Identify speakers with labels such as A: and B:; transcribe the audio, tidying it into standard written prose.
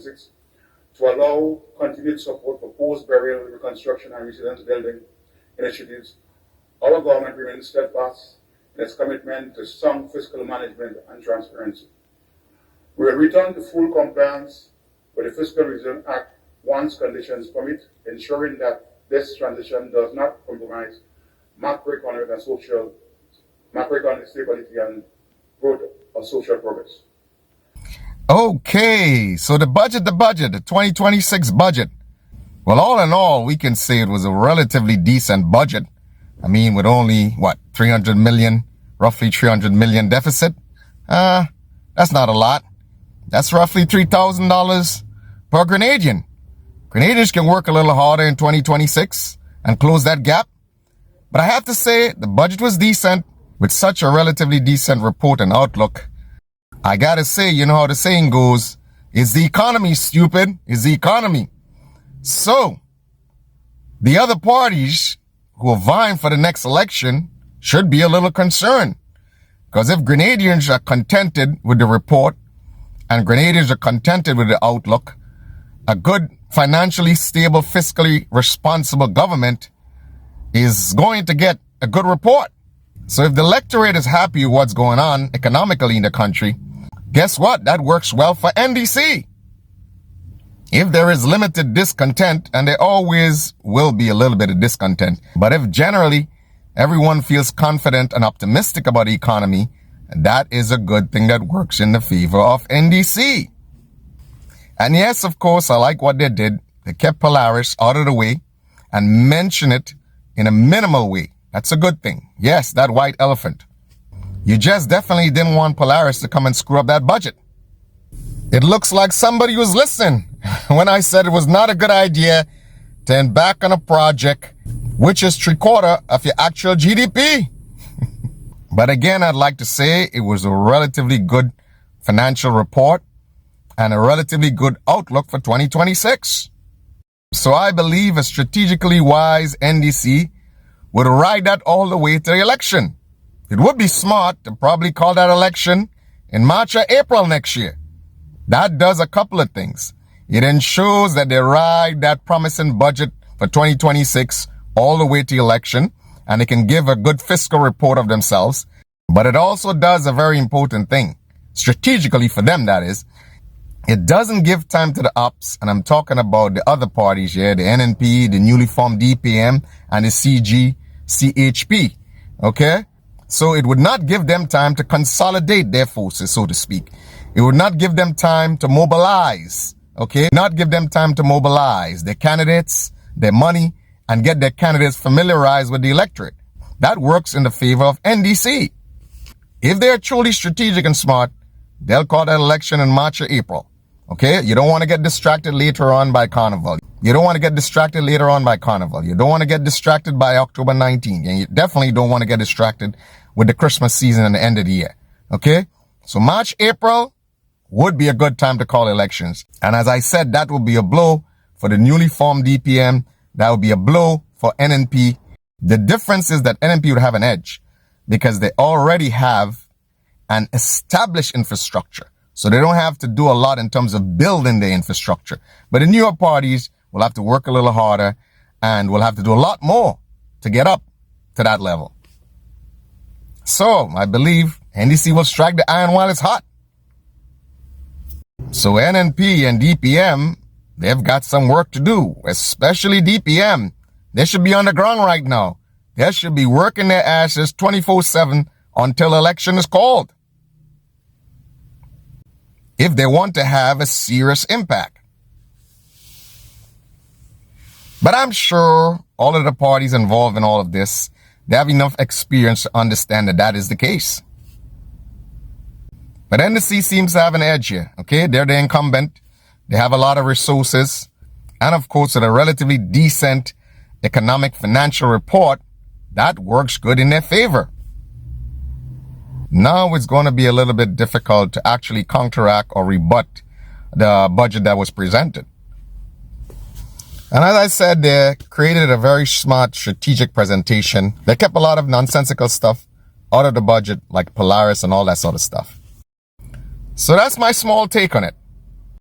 A: 2026 to allow continued support for post-burial reconstruction and resilience building initiatives. Our government remains steadfast in its commitment to sound fiscal management and transparency. We will return to full compliance with the Fiscal Resilience Act once conditions permit, ensuring that this transition does not compromise macroeconomic stability and growth of social progress.
B: Okay, so the 2026 budget. Well, all in all, we can say it was a relatively decent budget. I mean, with only, roughly 300 million deficit. That's not a lot. That's roughly $3,000 per Grenadian. Grenadians can work a little harder in 2026 and close that gap. But I have to say, the budget was decent. With such a relatively decent report and outlook, I gotta say, you know how the saying goes, is the economy stupid? Is the economy? So, the other parties who are vying for the next election should be a little concerned. Because if Grenadians are contented with the report and Grenadians are contented with the outlook, a good, financially stable, fiscally responsible government is going to get a good report. So if the electorate is happy with what's going on economically in the country, guess what? That works well for NDC. If there is limited discontent, and there always will be a little bit of discontent, but if generally everyone feels confident and optimistic about the economy, that is a good thing that works in the favor of NDC. And yes, of course, I like what they did. They kept Polaris out of the way and mentioned it in a minimal way. That's a good thing. Yes, that white elephant. You just definitely didn't want Polaris to come and screw up that budget. It looks like somebody was listening when I said it was not a good idea to embark on a project which is 3/4 of your actual GDP. But again, I'd like to say it was a relatively good financial report and a relatively good outlook for 2026. So I believe a strategically wise NDC would ride that all the way to the election. It would be smart to probably call that election in March or April next year. That does a couple of things. It ensures that they ride that promising budget for 2026 all the way to election, and they can give a good fiscal report of themselves. But it also does a very important thing, strategically for them, that is. It doesn't give time to the ops, and I'm talking about the other parties here, the NNP, the newly formed DPM, and the CHP, okay? So it would not give them time to consolidate their forces, so to speak. It would not give them time to mobilize, okay? Not give them time to mobilize their candidates, their money, and get their candidates familiarized with the electorate. That works in the favor of NDC. If they're truly strategic and smart, they'll call that election in March or April. Okay? You don't want to get distracted later on by Carnival. You don't want to get distracted later on by Carnival. You don't want to get distracted by October 19th. And you definitely don't want to get distracted with the Christmas season and the end of the year. Okay? So March, April would be a good time to call elections. And as I said, that would be a blow for the newly formed DPM. That would be a blow for NNP. The difference is that NNP would have an edge because they already have an established infrastructure. So they don't have to do a lot in terms of building their infrastructure. But the newer parties will have to work a little harder and will have to do a lot more to get up to that level. So I believe NDC will strike the iron while it's hot. So NNP and DPM, they've got some work to do, especially DPM. They should be on the ground right now. They should be working their asses 24/7 until election is called, if they want to have a serious impact. But I'm sure all of the parties involved in all of this, they have enough experience to understand that that is the case. But NDC seems to have an edge here, okay? They're the incumbent. They have a lot of resources. And of course, with a relatively decent economic financial report, that works good in their favor. Now it's going to be a little bit difficult to actually counteract or rebut the budget that was presented. And as I said, they created a very smart strategic presentation. They kept a lot of nonsensical stuff out of the budget, like Polaris and all that sort of stuff. So that's my small take on it.